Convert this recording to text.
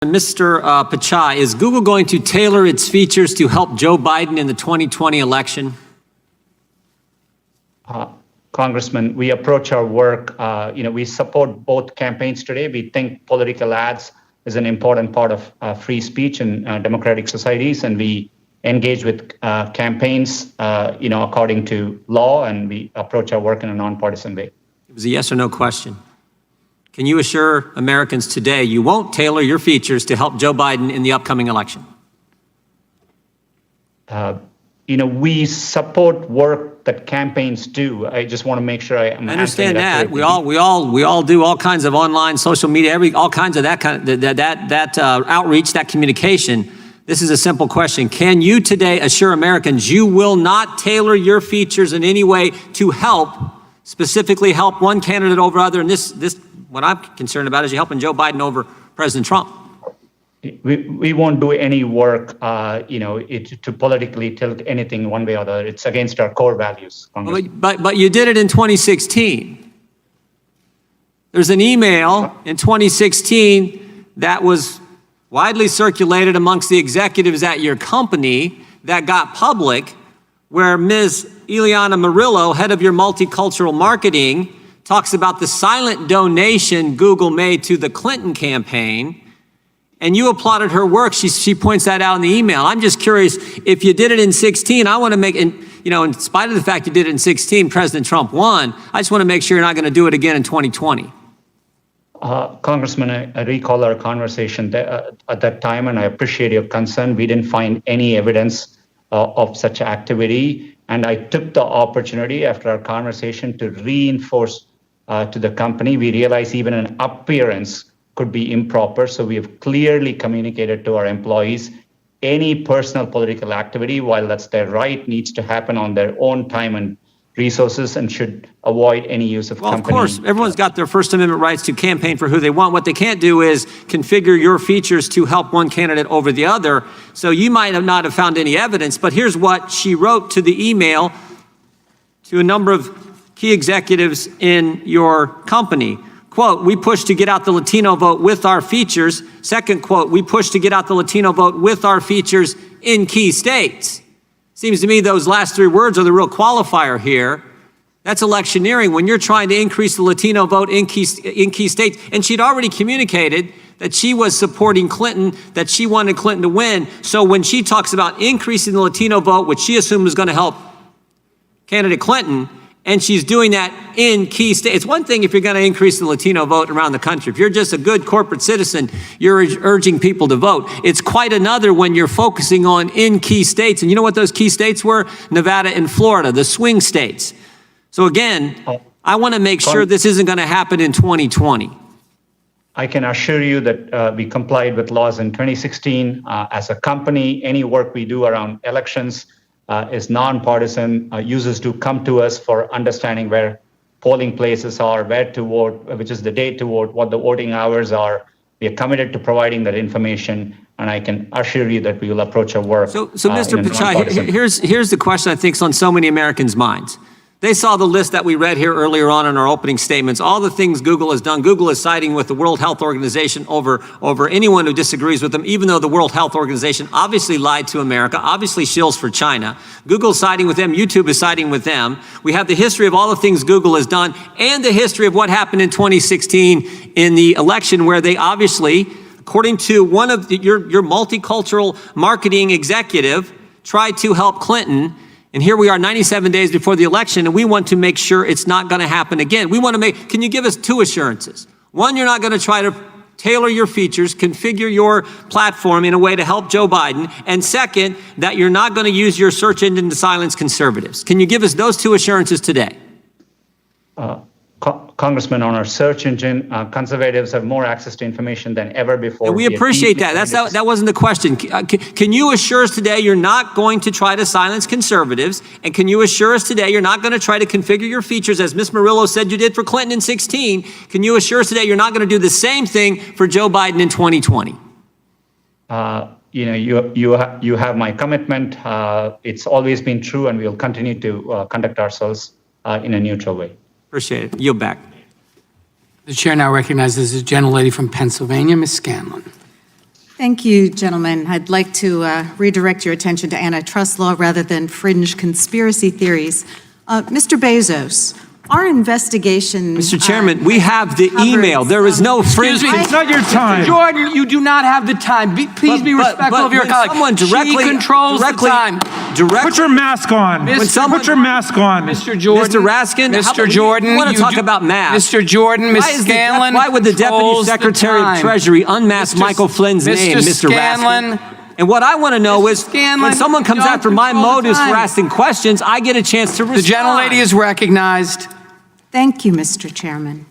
Mr. Pichai, is Google going to tailor its features to help Joe Biden in the 2020 election? Congressman, we approach our work, we support both campaigns today. We think political ads is an important part of free speech in democratic societies, and we engage with campaigns, according to law, and we approach our work in a nonpartisan way. It was a yes or no question. Can you assure Americans today you won't tailor your features to help Joe Biden in the upcoming election? We support work that campaigns do. I just want to make sure I understand that. We all do all kinds of online, social media, all kinds of that kind of outreach, that communication. This is a simple question. Can you today assure Americans you will not tailor your features in any way to specifically help one candidate over other? And this what I'm concerned about is you helping Joe Biden over President Trump. We won't do any work, to politically tilt anything one way or the other. It's against our core values. But you did it in 2016. There's an email in 2016 that was widely circulated amongst the executives at your company that got public, where Ms. Ileana Murillo, head of your multicultural marketing, talks about the silent donation Google made to the Clinton campaign, and you applauded her work. She points that out in the email. I'm just curious, if you did it in 16, I want to make, in spite of the fact you did it in 16, President Trump won, I just want to make sure you're not going to do it again in 2020. Congressman, I recall our conversation at that time, and I appreciate your concern. We didn't find any evidence of such activity, and I took the opportunity after our conversation to reinforce to the company. We realized even an appearance could be improper, so we have clearly communicated to our employees any personal political activity, while that's their right, needs to happen on their own time and resources and should avoid any use of company. Of course, everyone's got their First Amendment rights to campaign for who they want. What they can't do is configure your features to help one candidate over the other. So you might not have found any evidence, but here's what she wrote to the email to a number of key executives in your company. Quote, "We push to get out the Latino vote with our features." Second quote, "We push to get out the Latino vote with our features in key states." Seems to me those last three words are the real qualifier here. That's electioneering when you're trying to increase the Latino vote in key states. And she'd already communicated that she was supporting Clinton, that she wanted Clinton to win. So when she talks about increasing the Latino vote, which she assumed was going to help candidate Clinton, and she's doing that in key states. It's one thing if you're going to increase the Latino vote around the country. If you're just a good corporate citizen, you're urging people to vote. It's quite another when you're focusing on in key states. And you know what those key states were? Nevada and Florida, the swing states. So again, I want to make sure this isn't going to happen in 2020. I can assure you that we complied with laws in 2016. As a company, any work we do around elections is nonpartisan. Users do come to us for understanding where polling places are, where to vote, which is the date to vote, what the voting hours are. We are committed to providing that information, and I can assure you that we will approach our work. So Mr. Pichai, here's the question I think is on so many Americans' minds. They saw the list that we read here earlier on in our opening statements, all the things Google has done. Google is siding with the World Health Organization over anyone who disagrees with them, even though the World Health Organization obviously lied to America, obviously shills for China. Google's siding with them, YouTube is siding with them. We have the history of all the things Google has done and the history of what happened in 2016 in the election, where they obviously, according to one of your multicultural marketing executive, tried to help Clinton. And here we are 97 days before the election, and we want to make sure it's not going to happen again. Can you give us two assurances? One, you're not going to try to tailor your features, configure your platform in a way to help Joe Biden. And second, that you're not going to use your search engine to silence conservatives. Can you give us those two assurances today? Congressman, on our search engine, conservatives have more access to information than ever before. And we appreciate that. That wasn't the question. Can you assure us today you're not going to try to silence conservatives? And can you assure us today you're not going to try to configure your features, as Ms. Murillo said you did for Clinton in 2016? Can you assure us today you're not going to do the same thing for Joe Biden in 2020? You have my commitment. It's always been true, and we'll continue to conduct ourselves in a neutral way. Appreciate it. Yield back. The chair now recognizes the gentlelady from Pennsylvania, Ms. Scanlon. Thank you, gentlemen. I'd like to redirect your attention to antitrust law rather than fringe conspiracy theories. Mr. Bezos, our investigation... Mr. Chairman, we have the email. There is no fringe. Excuse me. It's not your time. Jordan, you do not have the time. Please be respectful of your colleague. Someone directly She controls the time. Put your mask on. Put your mask on. Mr. Jordan. Mr. Raskin, how Mr. about- Jordan. you want to you talk do- about masks. Mr. Jordan, Ms. Scanlon. Why would the Deputy controls the Secretary of time. Treasury unmask Mr. Michael Flynn's name, Mr. Scanlon. Raskin? And what I want to know is, Scanlon, when someone comes you don't after my control the motives for time. asking questions, I get a chance to respond. The gentlelady is recognized. Thank you, Mr. Chairman.